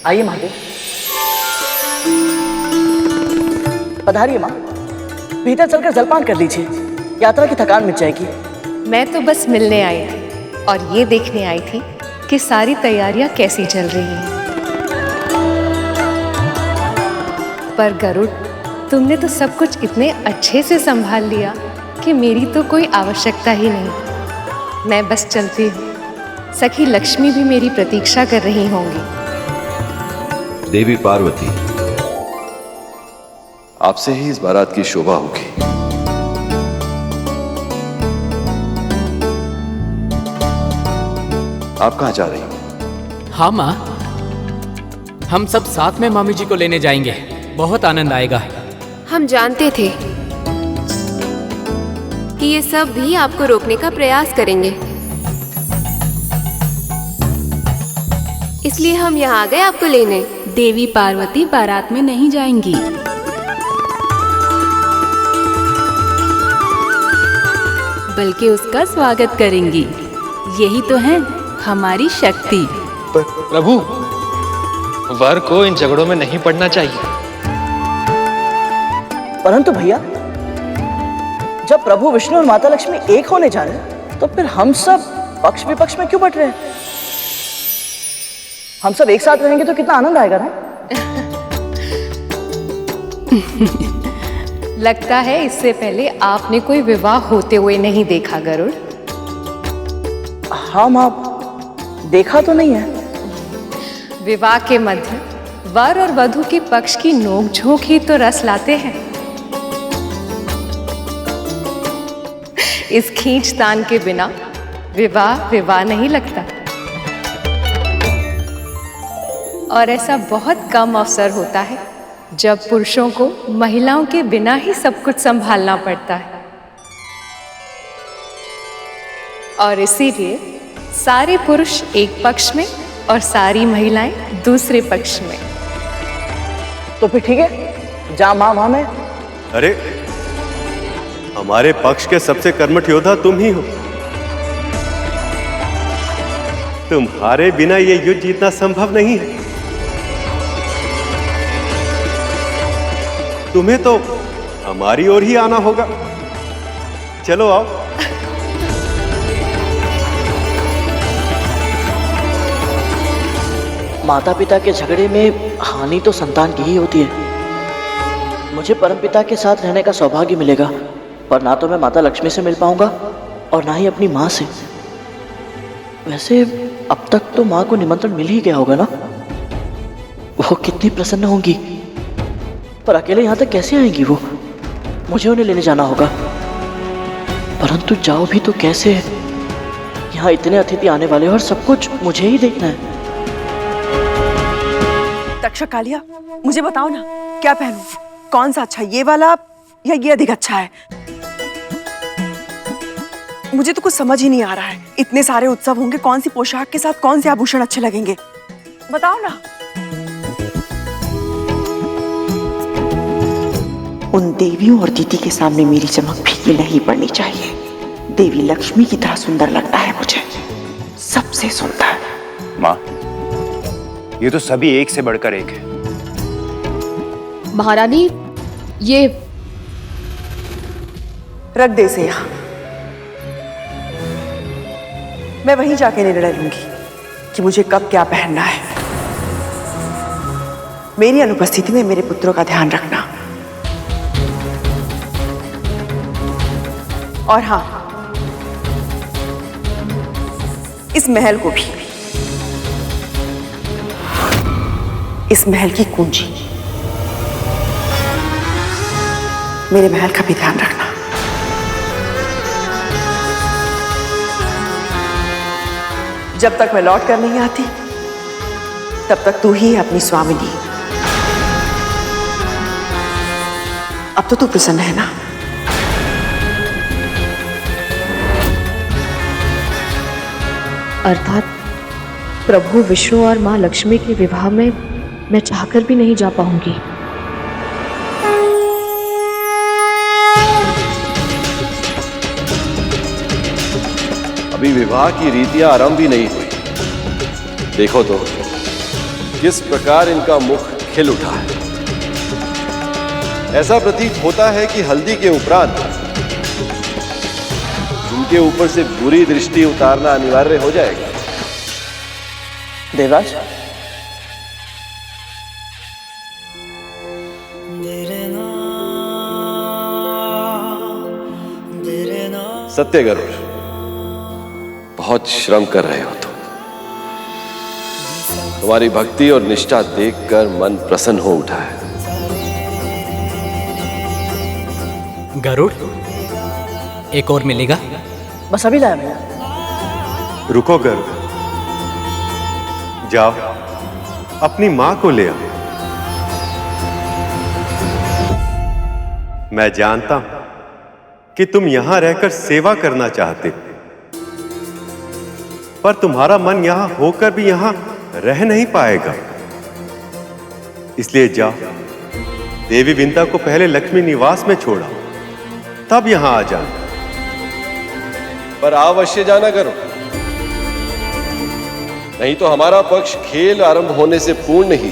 आइए महादेव। पधारिए माँ, भीतर चलकर जलपान कर लीजिए, यात्रा की थकान मिट जाएगी। मैं तो बस मिलने आई थी और ये देखने आई थी कि सारी तैयारियां कैसी चल रही हैं। पर गरुड़, तुमने तो सब कुछ इतने अच्छे से संभाल लिया कि मेरी तो कोई आवश्यकता ही नहीं। मैं बस चलती हूँ। सखी लक्ष्मी भी मेरी प्रतीक्षा कर रही होंगी। देवी पार्वती, आपसे ही इस बारात की शोभा होगी। आप कहां जा रही हैं? हाँ माँ, हम सब साथ में मामी जी को लेने जाएंगे। बहुत आनंद आएगा। हम जानते थे कि ये सब भी आपको रोकने का प्रयास करेंगे, इसलिए हम यहाँ आ गए आपको लेने। देवी पार्वती बारात में नहीं जाएंगी, बल्कि उसका स्वागत करेंगी। यही तो है हमारी शक्ति। प्रभु, वर को इन झगड़ों में नहीं पड़ना चाहिए। परंतु भैया, जब प्रभु विष्णु और माता लक्ष्मी एक होने जा रहे हैं, तो फिर हम सब पक्ष विपक्ष में क्यों बट रहे हैं? हम सब एक साथ रहेंगे तो कितना आनंद आएगा ना? लगता है इससे पहले आपने कोई विवाह होते हुए नहीं देखा गरुड़। हाँ माँ, देखा तो नहीं है। विवाह के मध्य वर और वधू के पक्ष की नोकझोंक ही तो रस लाते हैं। इस खींचतान के बिना विवाह विवाह नहीं लगता। और ऐसा बहुत कम अवसर होता है जब पुरुषों को महिलाओं के बिना ही सब कुछ संभालना पड़ता है। और इसीलिए सारे पुरुष एक पक्ष में और सारी महिलाएं दूसरे पक्ष में। तो फिर ठीक है, जा माँ वहां में। अरे, हमारे पक्ष के सबसे कर्मठ योद्धा तुम ही हो। तुम्हारे बिना ये युद्ध जीतना संभव नहीं है। तुम्हें तो हमारी ओर ही आना होगा। चलो आओ। माता पिता के झगड़े में हानि तो संतान की ही होती है। मुझे परमपिता के साथ रहने का सौभाग्य मिलेगा, पर ना तो मैं माता लक्ष्मी से मिल पाऊंगा और ना ही अपनी माँ से। वैसे अब तक तो माँ को निमंत्रण मिल ही गया होगा ना? वो कितनी प्रसन्न होंगी, पर अकेले यहाँ तक कैसे आएंगी वो? मुझे उन्हें लेने जाना होगा, परंतु जाओ भी तो कैसे? यहाँ इतने अतिथि आने वाले और सब कुछ मुझे ही देखना है। तक्षक कालिया, मुझे बताओ ना, क्या पहनूं? कौन सा अच्छा, ये वाला या ये अधिक अच्छा है? मुझे तो कुछ समझ ही नहीं आ रहा है। इतने सारे उत्सव होंगे, कौन सी पोशाक के साथ कौन से आभूषण अच्छे लगेंगे? बताओ ना। उन देवियों और दीदी के सामने मेरी चमक फीकी नहीं पड़नी चाहिए। देवी लक्ष्मी की तरह सुंदर लगता है मुझे, सबसे सुंदर। माँ, ये तो सभी एक से बढ़कर एक है। महारानी, ये रख दे इसे यहाँ। मैं वहीं जाके निर्णय लूंगी कि मुझे कब क्या पहनना है। मेरी अनुपस्थिति में मेरे पुत्रों का ध्यान रखना। और हाँ, इस महल को भी, इस महल की कुंजी, मेरे महल का भी ध्यान रखना। जब तक मैं लौट कर नहीं आती, तब तक तू ही है अपनी स्वामिनी। अब तो तू प्रसन्न है ना? अर्थात प्रभु विष्णु और माँ लक्ष्मी के विवाह में मैं चाहकर भी नहीं जा पाऊंगी। अभी विवाह की रीतियां आरंभ भी नहीं हुई। देखो तो, किस प्रकार इनका मुख खिल उठा है। ऐसा प्रतीत होता है कि हल्दी के उपरांत इनके ऊपर से बुरी दृष्टि उतारना अनिवार्य हो जाएगा। देवराज, सत्य गरुड़, बहुत श्रम कर रहे हो तुम। तुम्हारी भक्ति और निष्ठा देखकर मन प्रसन्न हो उठा है। गरुड़, एक और मिलेगा? बस अभी लाया भैया। रुको गरुड़, जाओ अपनी मां को ले आओ। मैं जानता हूं कि तुम यहां रहकर सेवा करना चाहते हो, पर तुम्हारा मन यहां होकर भी यहां रह नहीं पाएगा। इसलिए जाओ, देवी विंता को पहले लक्ष्मी निवास में छोड़ा, तब यहां आ जाना। पर अवश्य जाना करो, नहीं तो हमारा पक्ष खेल आरंभ होने से पूर्ण ही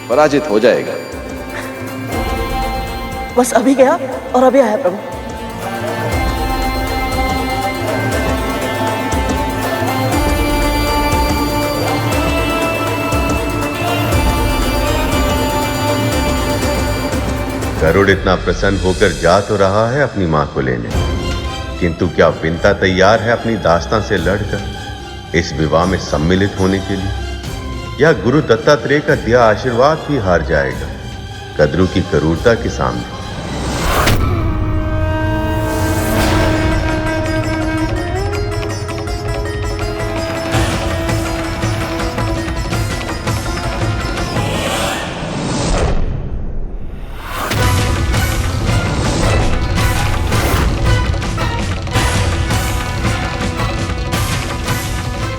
पराजित हो जाएगा। बस अभी गया और अभी आया प्रभु। गरुड़ इतना प्रसन्न होकर जा तो रहा है अपनी मां को लेने, किंतु क्या विंता तैयार है अपनी दास्तां से लड़कर इस विवाह में सम्मिलित होने के लिए, या गुरु दत्तात्रेय का दिया आशीर्वाद भी हार जाएगा कद्रू की क्रूरता के सामने?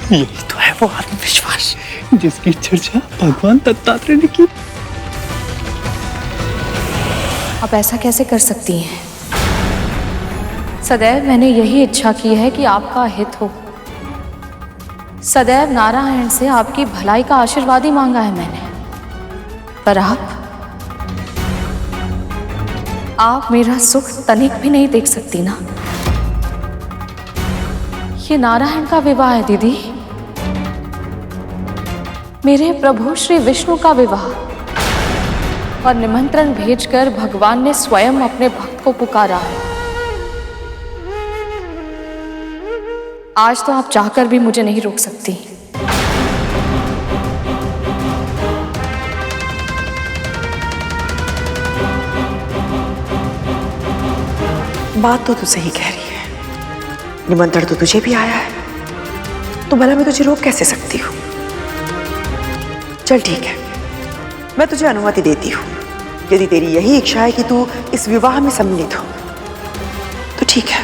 यही तो है वो आत्मविश्वास जिसकी चर्चा भगवान दत्तात्रेय ने की। आप ऐसा कैसे कर सकती हैं? सदैव मैंने यही इच्छा की है कि आपका हित हो। सदैव नारायण से आपकी भलाई का आशीर्वाद ही मांगा है मैंने। पर आप मेरा सुख तनिक भी नहीं देख सकती ना। ये नारायण का विवाह है दीदी, मेरे प्रभु श्री विष्णु का विवाह, और निमंत्रण भेजकर भगवान ने स्वयं अपने भक्त को पुकारा है। आज तो आप चाहकर भी मुझे नहीं रोक सकती। बात तो तू सही कह रही है, निमंत्रण तो तुझे भी आया है, तो भला मैं तुझे रोक कैसे सकती हूँ? चल ठीक है, मैं तुझे अनुमति देती हूँ। यदि तेरी यही इच्छा है कि तू इस विवाह में सम्मिलित हो तो ठीक है।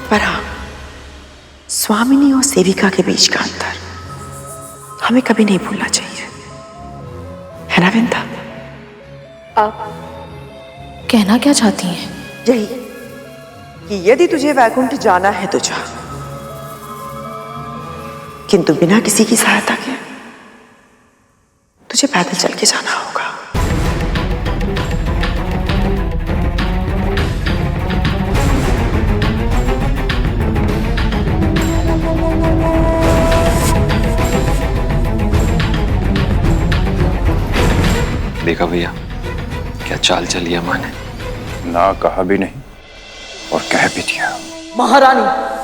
पर हाँ, स्वामिनी और सेविका के बीच का अंतर हमें कभी नहीं भूलना चाहिए, है ना विंता? आप कहना क्या चाहती हैं? यही कि यदि तुझे वैकुंठ जाना है तो जा, किंतु बिना किसी की सहायता के तुझे पैदल चल के जाना होगा। देखा भैया, क्या चाल चली है माँ ने? ना कहा भी नहीं और कह भी दिया। महारानी,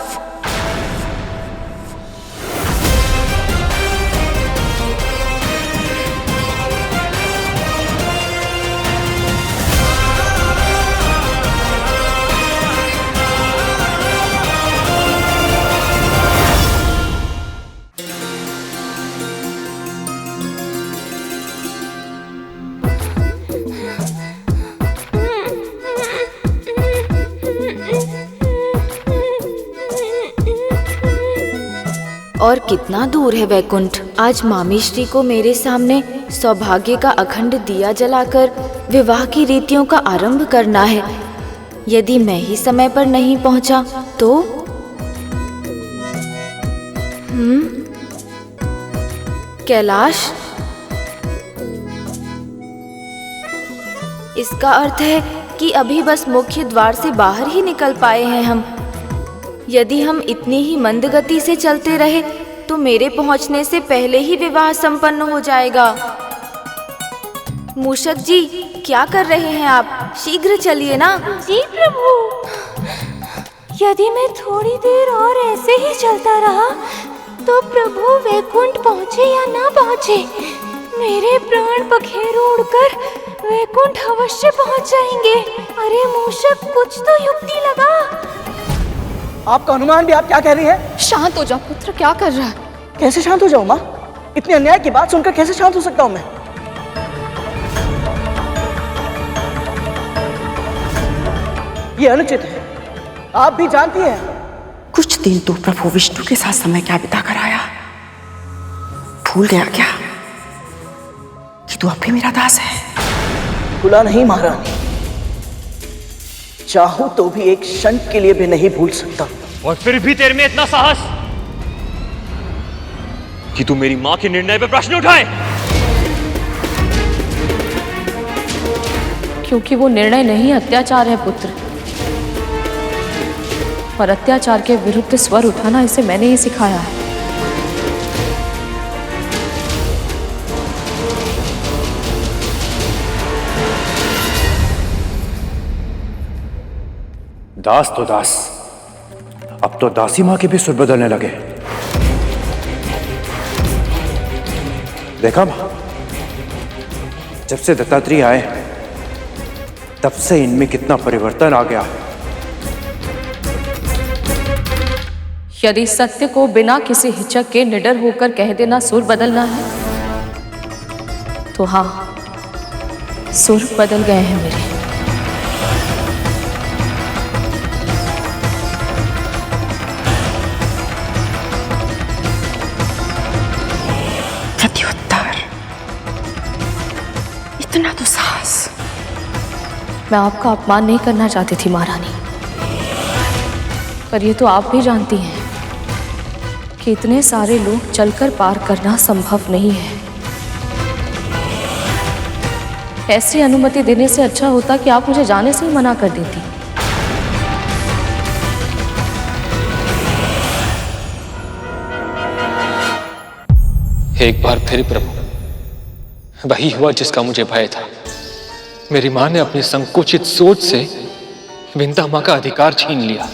और कितना दूर है वैकुंठ। आज मामी श्री को मेरे सामने सौभाग्य का अखंड दिया जलाकर विवाह की रीतियों का आरंभ करना है। यदि मैं ही समय पर नहीं पहुंचा तो कैलाश, इसका अर्थ है कि अभी बस मुख्य द्वार से बाहर ही निकल पाए हैं हम। यदि हम इतनी ही मंद गति से चलते रहे तो मेरे पहुंचने से पहले ही विवाह संपन्न हो जाएगा। मूषक जी, क्या कर रहे हैं आप? शीघ्र चलिए ना। जी प्रभु, यदि मैं थोड़ी देर और ऐसे ही चलता रहा तो प्रभु वैकुंठ पहुँचे या ना पहुँचे, मेरे प्राण पखेरु उड़कर वैकुंठ अवश्य पहुँच जाएंगे। अरे मूषक, कुछ तो युक्ति लगा। आपका अनुमान भी आप क्या कह रही हैं? शांत हो जाओ पुत्र, क्या कर रहा है? कैसे शांत हो जाऊं माँ? इतनी अन्याय की बात सुनकर कैसे शांत हो सकता हूं मैं? ये अनुचित है, आप भी जानती हैं। कुछ दिन तो प्रभु विष्णु के साथ समय क्या बिता कर आया, भूल गया क्या कि तू अब भी मेरा दास है? भूला नहीं महारानी, चाहूं तो भी एक क्षण के लिए भी नहीं भूल सकता। और फिर भी तेरे में इतना साहस कि तू मेरी मां के निर्णय पे प्रश्न उठाए? क्योंकि वो निर्णय नहीं, अत्याचार है पुत्र। और अत्याचार के विरुद्ध स्वर उठाना इसे मैंने ही सिखाया है। दास तो दास, अब तो दासी मां के भी सुर बदलने लगे। देखा मां, जब से दत्तात्रेय आए तब से इनमें कितना परिवर्तन आ गया। यदि सत्य को बिना किसी हिचक के निडर होकर कह देना सुर बदलना है तो हाँ, सुर बदल गए हैं मेरे। प्रत्युत्तर, इतना तो साहस। मैं आपका अपमान नहीं करना चाहती थी महारानी, पर ये तो आप भी जानती हैं कि इतने सारे लोग चलकर पार करना संभव नहीं है। ऐसी अनुमति देने से अच्छा होता कि आप मुझे जाने से ही मना कर देती। एक बार फिर प्रभु, वही हुआ जिसका मुझे भय था। मेरी मां ने अपनी संकुचित सोच से विंता मां का अधिकार छीन लिया।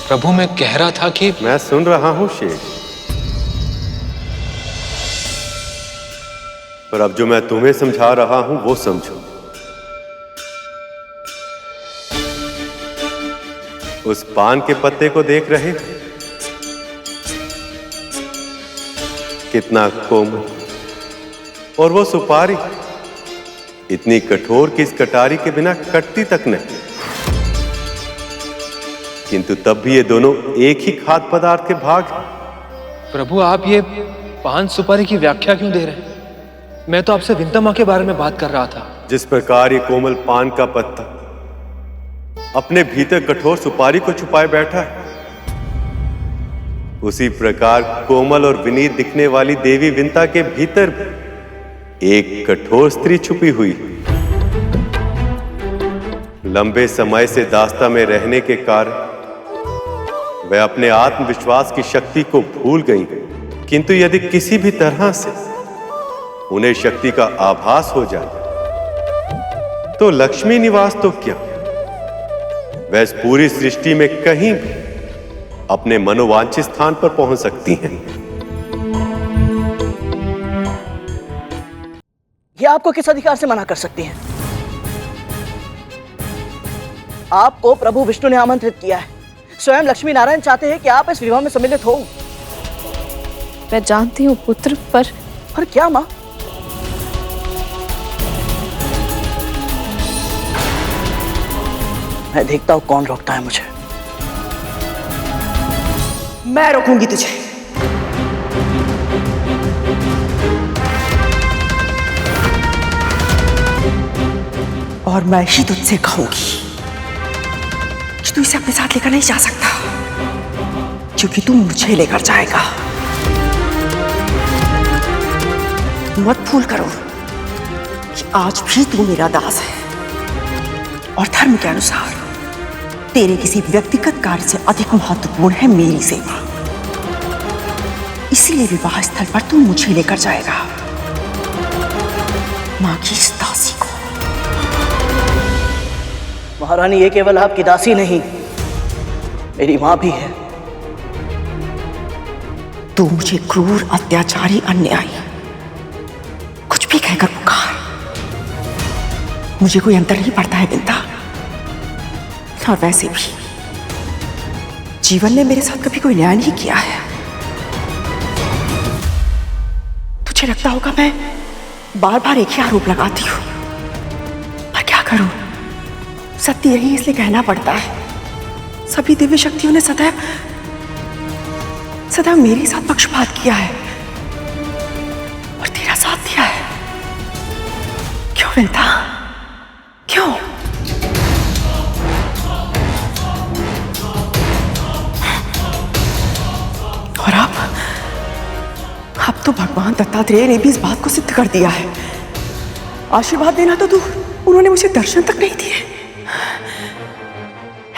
प्रभु, मैं कह रहा था कि मैं सुन रहा हूं शेष, पर अब जो मैं तुम्हें समझा रहा हूं वो समझो। उस पान के पत्ते को देख रहे, कितना कोमल, और वो सुपारी इतनी कठोर कि इस कटारी के बिना कटती तक नहीं। किंतु तब भी ये दोनों एक ही खाद्य पदार्थ के भाग हैं। प्रभु, आप ये पान सुपारी की व्याख्या क्यों दे रहे हैं? मैं तो आपसे विंता मां के बारे में बात कर रहा था। जिस प्रकार ये कोमल पान का पत्ता अपने भीतर कठोर सुपारी को छुपाए बैठा है, उसी प्रकार कोमल और विनीत दिखने वाली देवी विंता के भीतर एक कठोर स्त्री छुपी हुई है। लंबे समय से दास्ता में रहने के कारण वह अपने आत्मविश्वास की शक्ति को भूल गई, किंतु यदि किसी भी तरह से उन्हें शक्ति का आभास हो जाए तो लक्ष्मी निवास तो क्या, वह इस पूरी सृष्टि में कहीं भी अपने मनोवांछित स्थान पर पहुंच सकती हैं। ये आपको किस अधिकार से मना कर सकती हैं? आपको प्रभु विष्णु ने आमंत्रित किया है। स्वयं लक्ष्मी नारायण चाहते हैं कि आप इस विवाह में सम्मिलित हो। मैं जानती हूँ पुत्र, पर क्या माँ? मैं देखता हूं कौन रोकता है मुझे। मैं रोकूंगी तुझे। और मैं ही तुझसे कहूंगी कि तू इसे अपने साथ लेकर नहीं जा सकता, क्योंकि तू मुझे लेकर जाएगा। मत भूल करो कि आज भी तू मेरा दास है और धर्म के अनुसार तेरे किसी व्यक्तिगत कार्य से अधिक महत्वपूर्ण है मेरी सेवा। इसीलिए विवाह स्थल पर तू मुझे लेकर जाएगा, मां की इस दासी को। महारानी, ये केवल आपकी दासी नहीं, मेरी मां भी है। तू मुझे क्रूर, अत्याचारी, अन्यायी कुछ भी कहकर पुकार, मुझे कोई अंतर नहीं पड़ता है बिंदा। और वैसे भी जीवन ने मेरे साथ कभी कोई न्याय नहीं किया है। तुझे लगता होगा मैं बार बार एक ही आरोप लगाती हूं, पर क्या करूं, सत्य यही इसलिए कहना पड़ता है। सभी दिव्य शक्तियों ने सदैव मेरे साथ पक्षपात किया है और तेरा साथ दिया है। क्यों विंता, क्यों? और अब तो भगवान दत्तात्रेय ने भी इस बात को सिद्ध कर दिया है। आशीर्वाद देना तो दूर, उन्होंने मुझे दर्शन तक नहीं दिए।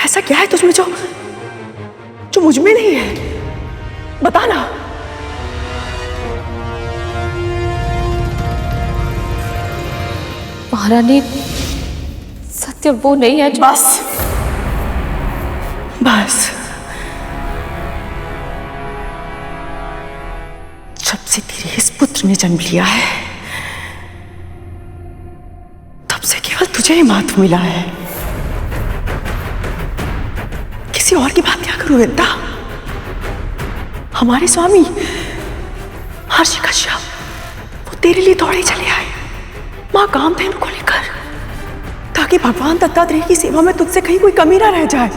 ऐसा क्या है तुझमें जो मुझ में नहीं है? बताना। महारानी, सत्य वो नहीं है जो... बस जब से तेरे इस पुत्र ने जन्म लिया है, तब से केवल तुझे ही महत्व मिला है। किसी और की बात क्या करूं विंता? हमारे स्वामी महर्षि कश्यप वो तेरे लिए दौड़े चले आए मां कामधेनु को लेकर, ताकि भगवान दत्तात्रेय की सेवा में तुझसे कहीं कोई कमी ना रह जाए।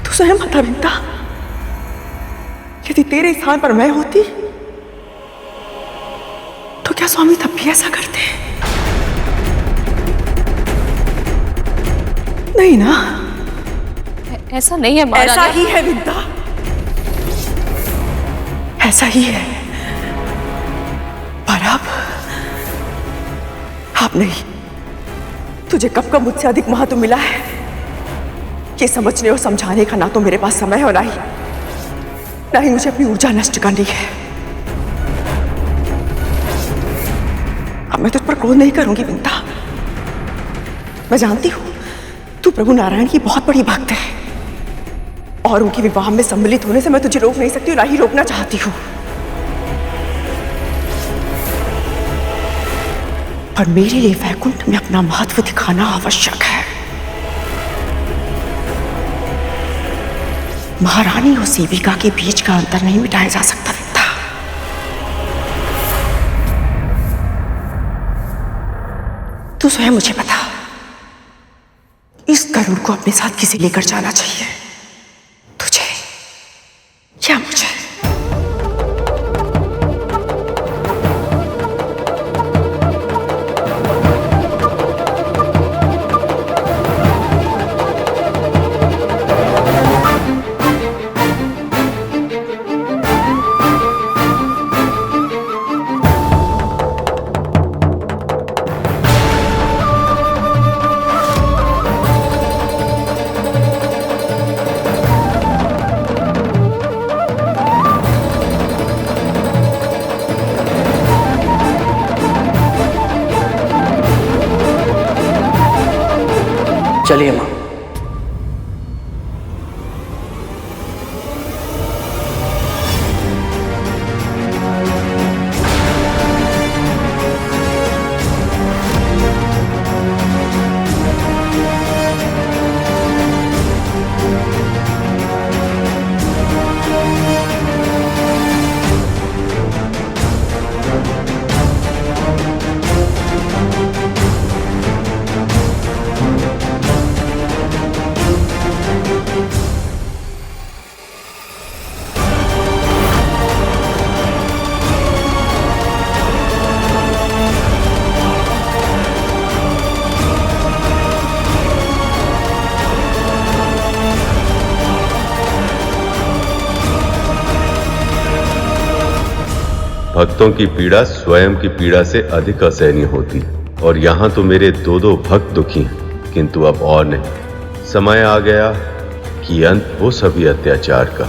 तू स्वयं बता विंता, यदि तेरे स्थान पर मैं होती तो क्या स्वामी तब भी ऐसा करते? नहीं ना? ऐसा नहीं है महारानी। ऐसा ही है विंता, ऐसा ही है। पर अब नहीं। तुझे कब कब मुझसे अधिक महत्व मिला है, ये समझने और समझाने का ना तो मेरे पास समय हो, ना ही मुझे अपनी ऊर्जा नष्ट करनी है। अब मैं तुझ पर क्रोध नहीं करूंगी विंता। मैं जानती हूं तू प्रभु नारायण की बहुत बड़ी भक्त है और उनके विवाह में सम्मिलित होने से मैं तुझे रोक नहीं सकती, ना ही रोकना चाहती हूं। पर मेरे लिए वैकुंठ में अपना महत्व दिखाना आवश्यक है। महारानी और सेविका के बीच का अंतर नहीं मिटाया जा सकता विंता। तू स्वयं मुझे बता, इस गरुड़ को अपने साथ किसे लेकर जाना चाहिए, तुझे या मुझे? चलिए मां। भक्तों की पीड़ा स्वयं की पीड़ा से अधिक असहनीय होती है। और यहाँ तो मेरे दो भक्त दुखी हैं, किंतु अब और नहीं। समय आ गया कि अंत हो सभी अत्याचार का।